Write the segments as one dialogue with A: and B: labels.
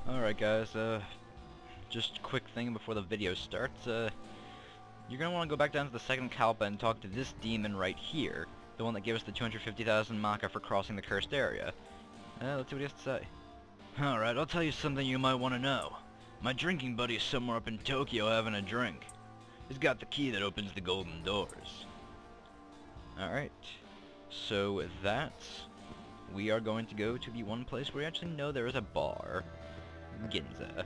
A: Alright guys, just a quick thing before the video starts. You're gonna want to go back down to the second Kalpa and talk to this demon right here. The one that gave us the 250,000 Maka for crossing the cursed area. Let's see what he has to say. Alright, I'll tell you something you might want to know. My drinking buddy is somewhere up in Tokyo having a drink. He's got the key that opens the golden doors. Alright, so with that, we are going to go to the one place where we actually know there is a bar. Ginza.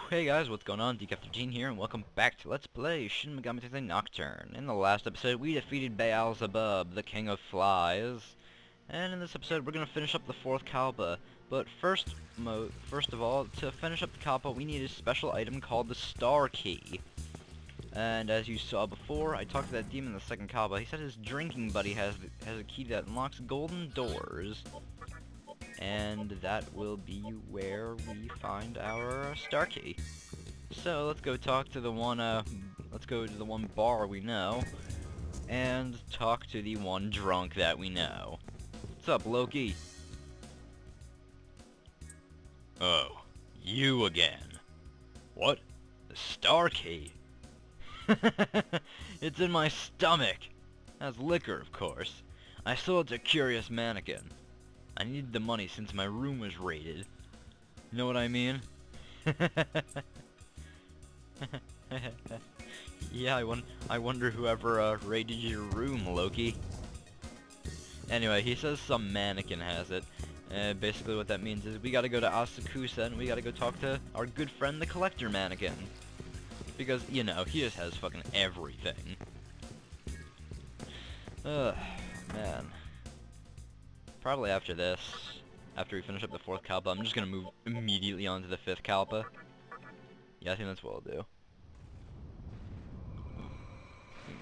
A: Hey guys, what's going on? DK13 here, and welcome back to Let's Play Shin Megami Tensei Nocturne. In the last episode, we defeated Beelzebub, the King of Flies. And in this episode, we're going to finish up the fourth Kalpa. But first of all, to finish up the Kalpa, we need a special item called the Star Key. And as you saw before, I talked to that demon in the second Kalpa. He said his drinking buddy has a key that unlocks golden doors. And that will be where we find our Star Key. So let's go talk to the one, let's go to the one bar we know, and talk to the one drunk that we know. What's up, Loki? Oh, you again. What? The Star Key? It's in my stomach. That's liquor, of course. I sold it to Curious Mannequin. I needed the money since my room was raided. You know what I mean? Yeah, I wonder whoever raided your room, Loki. Anyway, he says some mannequin has it. Basically what that means is we gotta go to Asakusa and we gotta go talk to our good friend the Collector Mannequin. Because, you know, he just has fucking everything. Ugh, man. Probably after this, after we finish up the fourth Kalpa, I'm just gonna move immediately on to the fifth Kalpa. Yeah, I think that's what I'll do.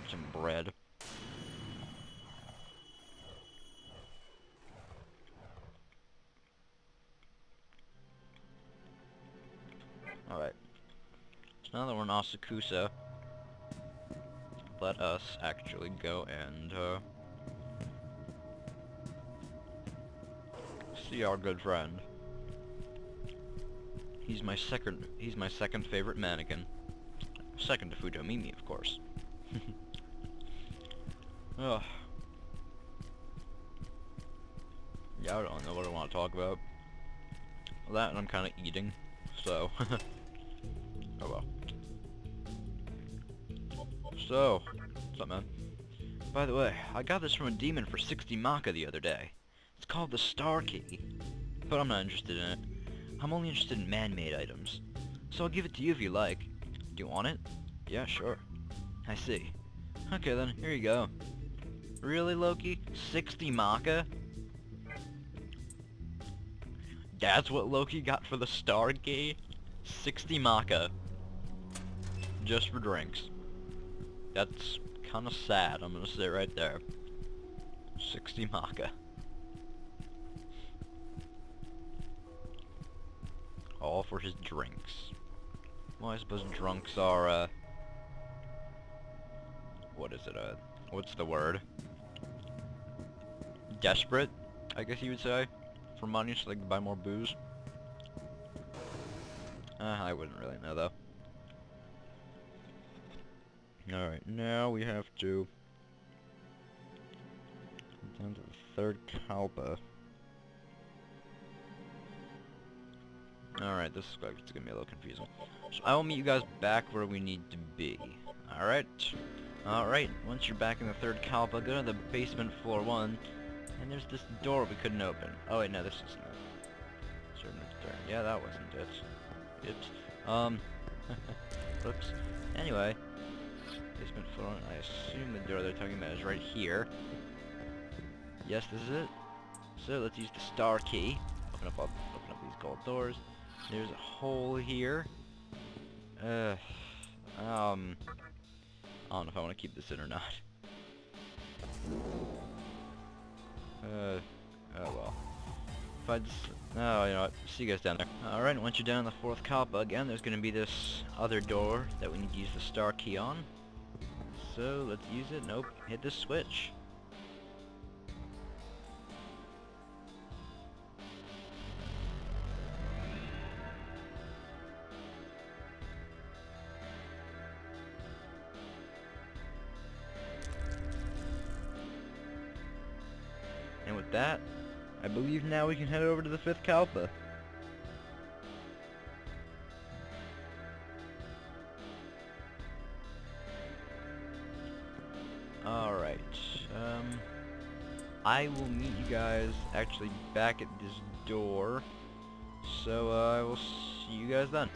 A: Some bread. Alright. So now that we're in Asakusa, let us actually go and, see our good friend. He's my second favorite mannequin. Second to Futomimi, of course. Ugh. Yeah, I don't know what I want to talk about. That and I'm kinda eating, so oh well. So, what's up, man? By the way, I got this from a demon for 60 Maka the other day. It's called the Star Key, but I'm not interested in it. I'm only interested in man-made items. So I'll give it to you if you like. Do you want it? Yeah, sure. I see. Okay then, here you go. Really, Loki? 60 Maka? That's what Loki got for the Star Key? 60 Maka. Just for drinks. That's kinda sad, I'm gonna say right there. 60 Maka. All for his drinks. Well, I suppose drunks are, what is it, what's the word? Desperate, I guess you would say, for money, so they can buy more booze. I wouldn't really know, though. Alright, now we have to go down to the third Kalpa. Alright, this is like, it's gonna be a little confusing. So I will meet you guys back where we need to be. Alright? Alright, once you're back in the third Kalpa, go to the basement floor 1, and there's this door we couldn't open. Oh wait, no, this isn't it. Certain Nocturne. Yeah, that wasn't it. Oops. Oops. Anyway, basement floor 1, I assume the door they're talking about is right here. Yes, this is it. So let's use the Star Key. Open up these gold doors. There's a hole here. I don't know if I want to keep this in or not. Oh well. If I just... Oh, you know what? See you guys down there. Alright, once you're down in the fourth Kalpa again, there's gonna be this other door that we need to use the Star Key on. So, let's use it. Nope. Hit the switch. with that, I believe now we can head over to the 5th Kalpa. Alright, I will meet you guys actually back at this door, so I will see you guys then.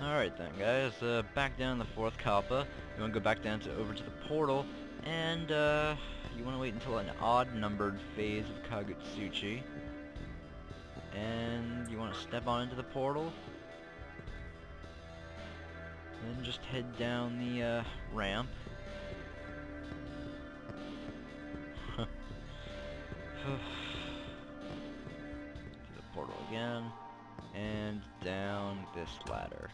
A: Alright then guys, back down the 4th Kalpa. You want to go back down over to the portal, and you want to wait until an odd-numbered phase of Kagutsuchi, and you want to step on into the portal, then just head down the ramp. To the portal again, and down this ladder.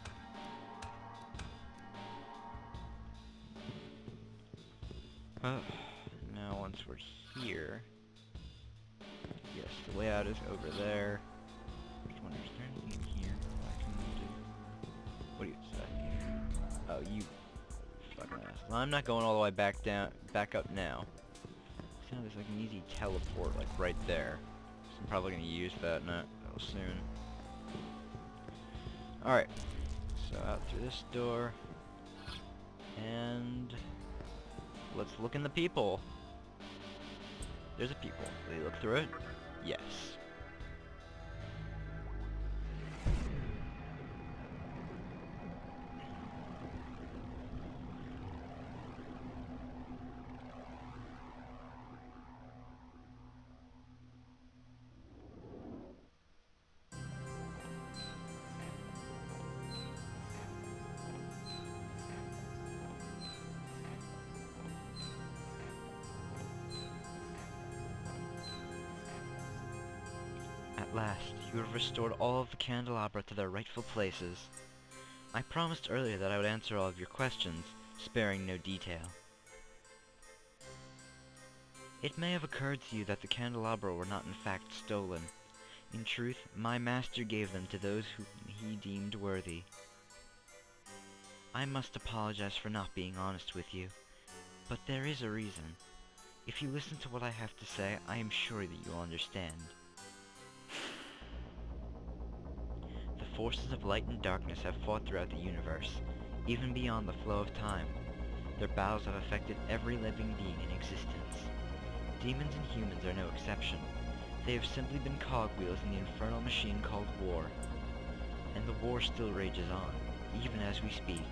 A: Now once we're here, yes, the way out is over there. Which one is there anything in here I can do? What do you say? Oh, you fucking ass. Well, I'm not going all the way back up now. See how there's like an easy teleport like right there. So I'm probably gonna use that soon. Alright. So out through this door. And let's look in the people. There's a people. Will you look through it? Yes. At last, you have restored all of the candelabra to their rightful places. I promised earlier that I would answer all of your questions, sparing no detail. It may have occurred to you that the candelabra were not in fact stolen. In truth, my master gave them to those whom he deemed worthy. I must apologize for not being honest with you, but there is a reason. If you listen to what I have to say, I am sure that you will understand. The forces of light and darkness have fought throughout the universe, even beyond the flow of time. Their battles have affected every living being in existence. Demons and humans are no exception. They have simply been cogwheels in the infernal machine called war. And the war still rages on, even as we speak.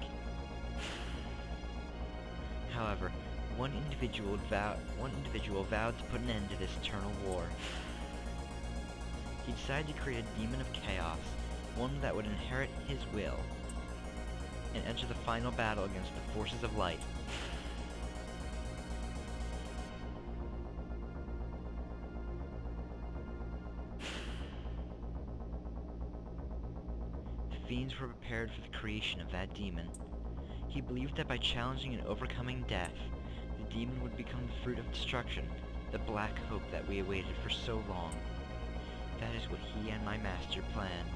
A: However, one individual vowed to put an end to this eternal war. He decided to create a demon of chaos, one that would inherit his will, and enter the final battle against the forces of light. The fiends were prepared for the creation of that demon. He believed that by challenging and overcoming death, the demon would become the fruit of destruction, the black hope that we awaited for so long. That is what he and my master planned.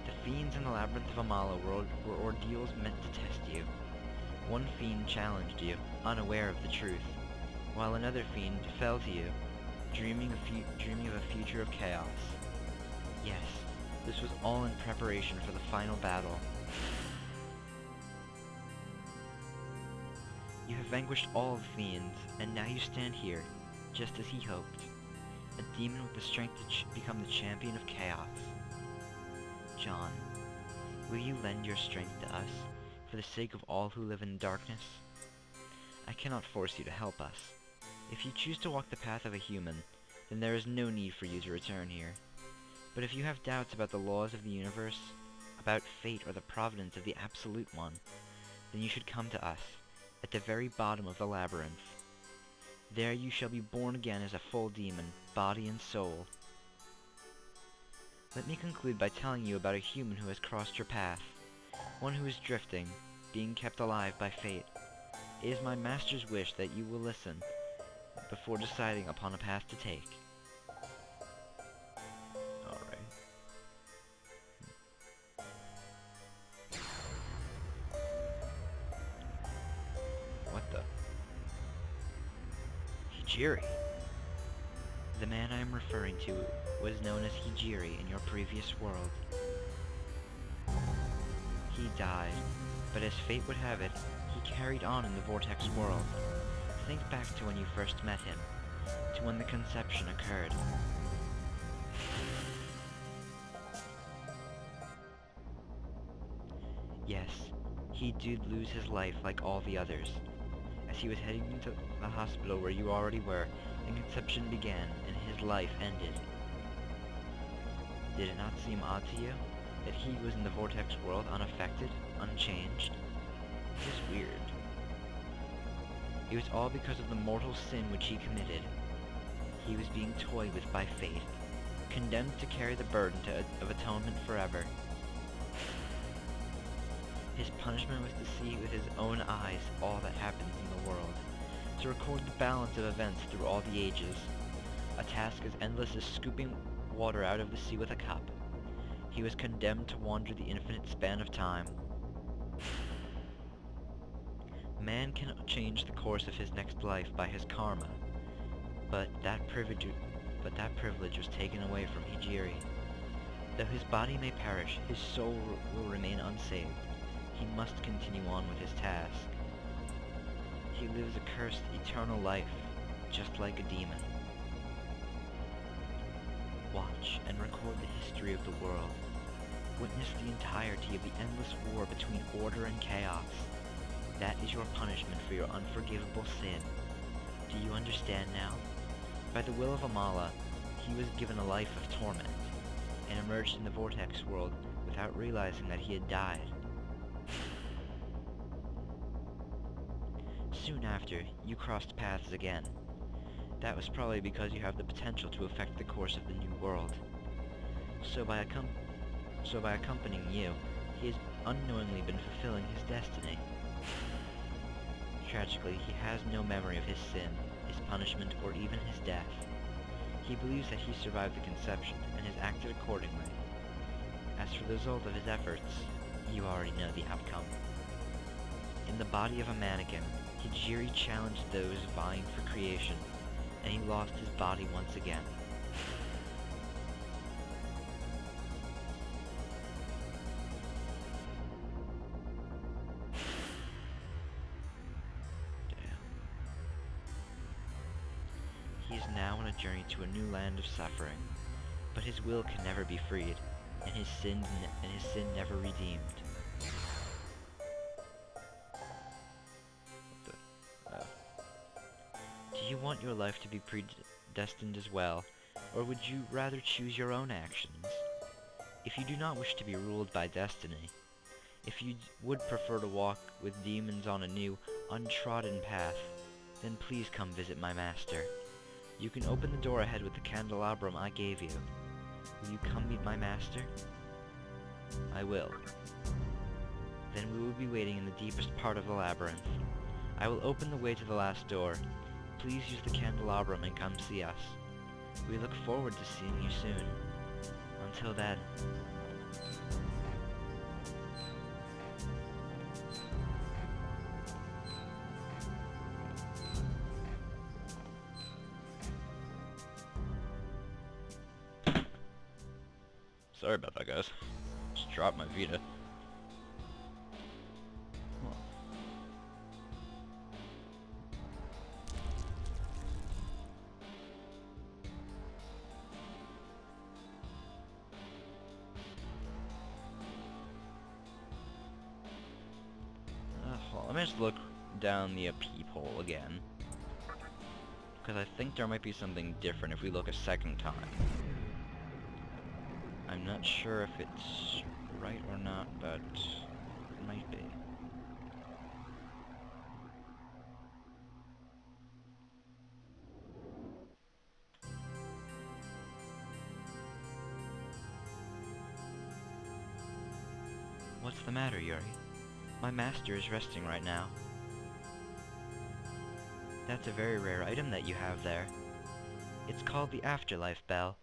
A: The fiends in the labyrinth of Amala were ordeals meant to test you. One fiend challenged you, unaware of the truth, while another fiend fell to you, dreaming of a future of chaos. Yes, this was all in preparation for the final battle. You have vanquished all the fiends, and now you stand here, just as he hoped. A demon with the strength to become the champion of chaos. John, will you lend your strength to us, for the sake of all who live in darkness? I cannot force you to help us. If you choose to walk the path of a human, then there is no need for you to return here. But if you have doubts about the laws of the universe, about fate or the providence of the Absolute One, then you should come to us, at the very bottom of the labyrinth. There you shall be born again as a full demon, body and soul. Let me conclude by telling you about a human who has crossed your path, one who is drifting, being kept alive by fate. It is my master's wish that you will listen, before deciding upon a path to take. Alright. What the? Hijiri. The man I am referring to was known as Hijiri in your previous world. He died, but as fate would have it, he carried on in the Vortex world. Think back to when you first met him, to when the conception occurred. Yes, he did lose his life like all the others. As he was heading into the hospital where you already were, the conception began and his life ended. Did it not seem odd to you that he was in the Vortex world unaffected, unchanged? It was weird. It was all because of the mortal sin which he committed. He was being toyed with by fate, condemned to carry the burden of atonement forever. His punishment was to see with his own eyes all that happens in the world, to record the balance of events through all the ages, a task as endless as scooping water out of the sea with a cup. He was condemned to wander the infinite span of time. Man cannot change the course of his next life by his karma, but that privilege was taken away from Hijiri. Though his body may perish, his soul will remain unsaved. He must continue on with his task. He lives a cursed eternal life, just like a demon. Watch and record the history of the world. Witness the entirety of the endless war between order and chaos. That is your punishment for your unforgivable sin. Do you understand now? By the will of Amala, he was given a life of torment, and emerged in the Vortex world without realizing that he had died. Soon after, you crossed paths again. That was probably because you have the potential to affect the course of the new world. So by accompanying you, he has unknowingly been fulfilling his destiny. Tragically, he has no memory of his sin, his punishment, or even his death. He believes that he survived the conception, and has acted accordingly. As for the result of his efforts, you already know the outcome. In the body of a mannequin, Hijiri challenged those vying for creation, and he lost his body once again. He is now on a journey to a new land of suffering, but his will can never be freed, and his sin never redeemed. Do you want your life to be predestined as well, or would you rather choose your own actions? If you do not wish to be ruled by destiny, if you would prefer to walk with demons on a new, untrodden path, then please come visit my master. You can open the door ahead with the candelabrum I gave you. Will you come meet my master? I will. Then we will be waiting in the deepest part of the labyrinth. I will open the way to the last door. Please use the candelabrum and come see us. We look forward to seeing you soon. Until then. Sorry about that, guys. Just dropped my Vita. Let me just look down the peephole again, because I think there might be something different if we look a second time. I'm not sure if it's right or not, but it might be. What's the matter, Yuri? My master is resting right now. That's a very rare item that you have there. It's called the Afterlife Bell.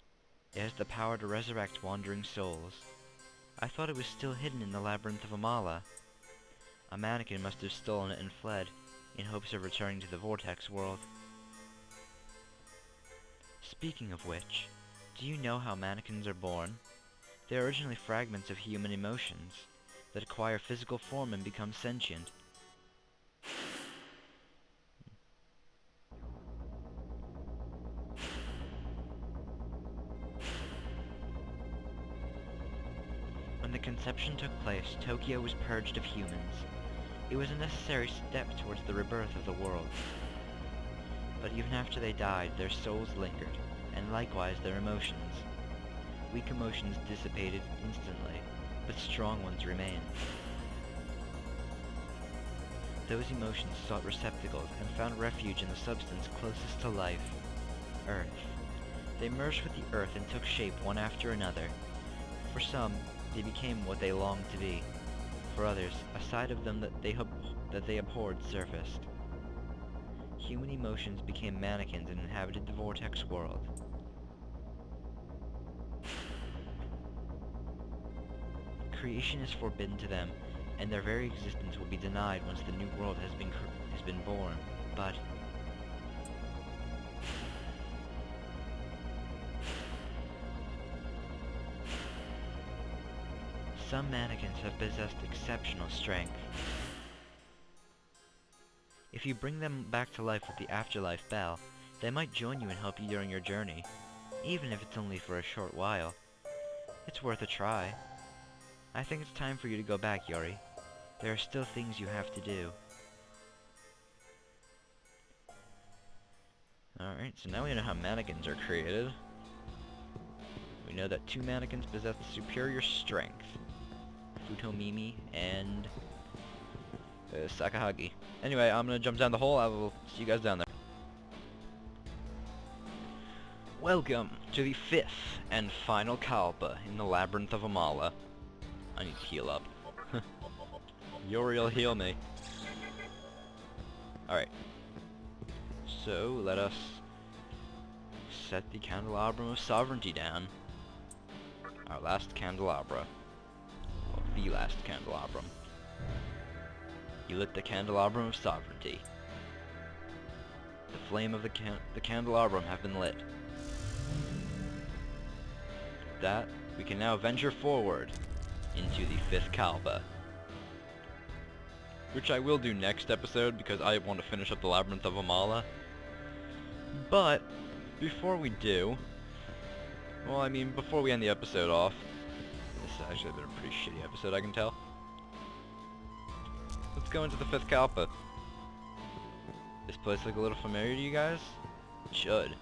A: It has the power to resurrect wandering souls. I thought it was still hidden in the labyrinth of Amala. A mannequin must have stolen it and fled, in hopes of returning to the Vortex world. Speaking of which, do you know how mannequins are born? They are originally fragments of human emotions that acquire physical form and become sentient. When the conception took place, Tokyo was purged of humans. It was a necessary step towards the rebirth of the world. But even after they died, their souls lingered, and likewise their emotions. Weak emotions dissipated instantly, but strong ones remained. Those emotions sought receptacles and found refuge in the substance closest to life, Earth. They merged with the Earth and took shape one after another. For some, they became what they longed to be. For others, a side of them that they abhorred surfaced. Human emotions became mannequins and inhabited the vortex world. Creation is forbidden to them, and their very existence will be denied once the new world has been born. But some mannequins have possessed exceptional strength. If you bring them back to life with the afterlife bell, they might join you and help you during your journey, even if it's only for a short while. It's worth a try. I think it's time for you to go back, Yori. There are still things you have to do. Alright, so now we know how mannequins are created. We know that 2 mannequins possess superior strength. Futomimi and Sakahagi. Anyway, I'm gonna jump down the hole. I will see you guys down there. Welcome to the 5th and final Kalpa in the Labyrinth of Amala. I need to heal up. Yori'll heal me. Alright. So, let us set the Candelabrum of Sovereignty down. Our last candelabra. Well, the last candelabrum. You lit the Candelabrum of Sovereignty. The flame of the candelabrum have been lit. With that, we can now venture forward into the 5th Kalpa. Which I will do next episode because I want to finish up the Labyrinth of Amala. But, before we do, well, I mean, before we end the episode off, this has actually been a pretty shitty episode, I can tell. Let's go into the 5th Kalpa. This place look a little familiar to you guys? It should.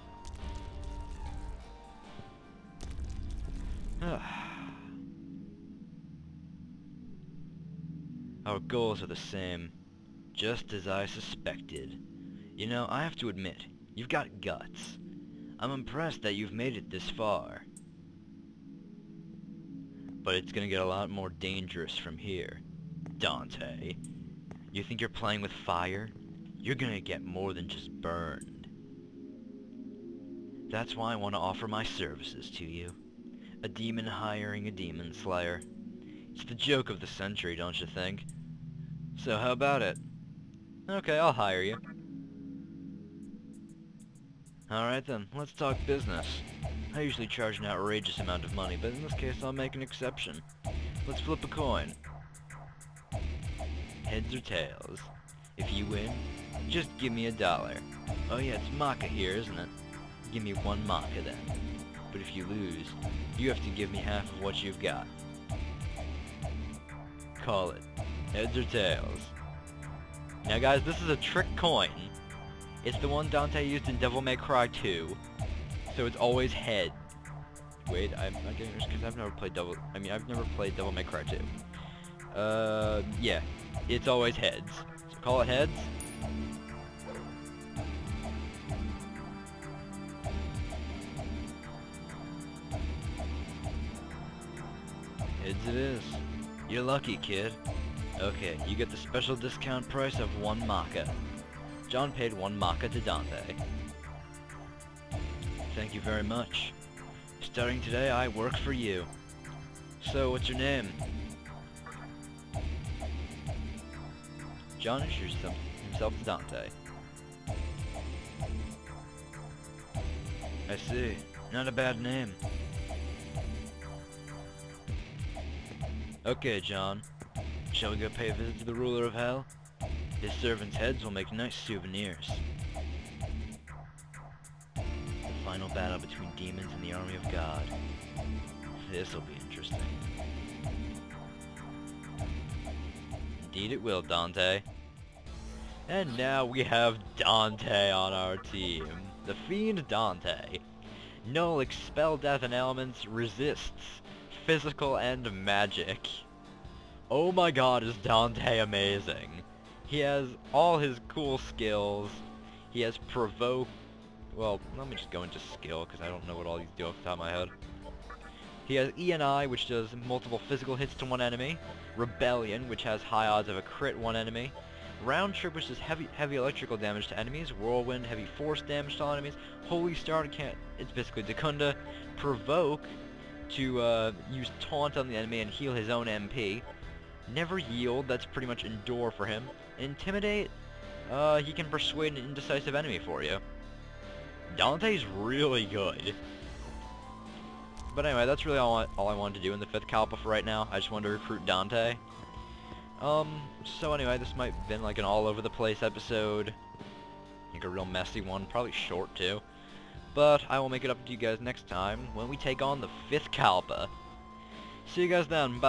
A: Our goals are the same, just as I suspected. You know, I have to admit, you've got guts. I'm impressed that you've made it this far. But it's gonna get a lot more dangerous from here, Dante. You think you're playing with fire? You're gonna get more than just burned. That's why I want to offer my services to you. A demon hiring a demon slayer. It's the joke of the century, don't you think? So how about it? Okay, I'll hire you. Alright then, let's talk business. I usually charge an outrageous amount of money, but in this case I'll make an exception. Let's flip a coin. Heads or tails. If you win, just give me $1. Oh yeah, it's Maka here, isn't it? Give me 1 Maka then. But if you lose, you have to give me half of what you've got. Call it. Heads or tails. Now guys, this is a trick coin. It's the one Dante used in Devil May Cry 2. So it's always head. Wait, I'm not getting this because I've never played Devil May Cry 2. Yeah. It's always heads. So call it heads. Heads it is. You're lucky, kid. Okay, you get the special discount price of 1 Maka. John paid 1 Maka to Dante. Thank you very much. Starting today, I work for you. So, what's your name? John introduced himself to Dante. I see. Not a bad name. Okay, John. Shall we go pay a visit to the ruler of hell? His servants' heads will make nice souvenirs. The final battle between demons and the army of God. This'll be interesting. Indeed it will, Dante. And now we have Dante on our team. The Fiend Dante. Null, expel death and elements, resists physical and magic. Oh my god, is Dante amazing. He has all his cool skills. He has provoke. Well, let me just go into skill, because I don't know what all these do off the top of my head. He has E&I, which does multiple physical hits to one enemy. Rebellion, which has high odds of a crit one enemy. Round Trip, which does heavy electrical damage to enemies. Whirlwind, heavy force damage to all enemies. Holy Star, it's basically Dekunda. Provoke, to use Taunt on the enemy and heal his own MP. Never Yield, that's pretty much Endure for him. Intimidate, he can persuade an indecisive enemy for you. Dante's really good. But anyway, that's really all I wanted to do in the 5th Kalpa for right now. I just wanted to recruit Dante. So anyway, this might have been like an all-over-the-place episode. Like a real messy one, probably short too. But I will make it up to you guys next time when we take on the 5th Kalpa. See you guys then, bye.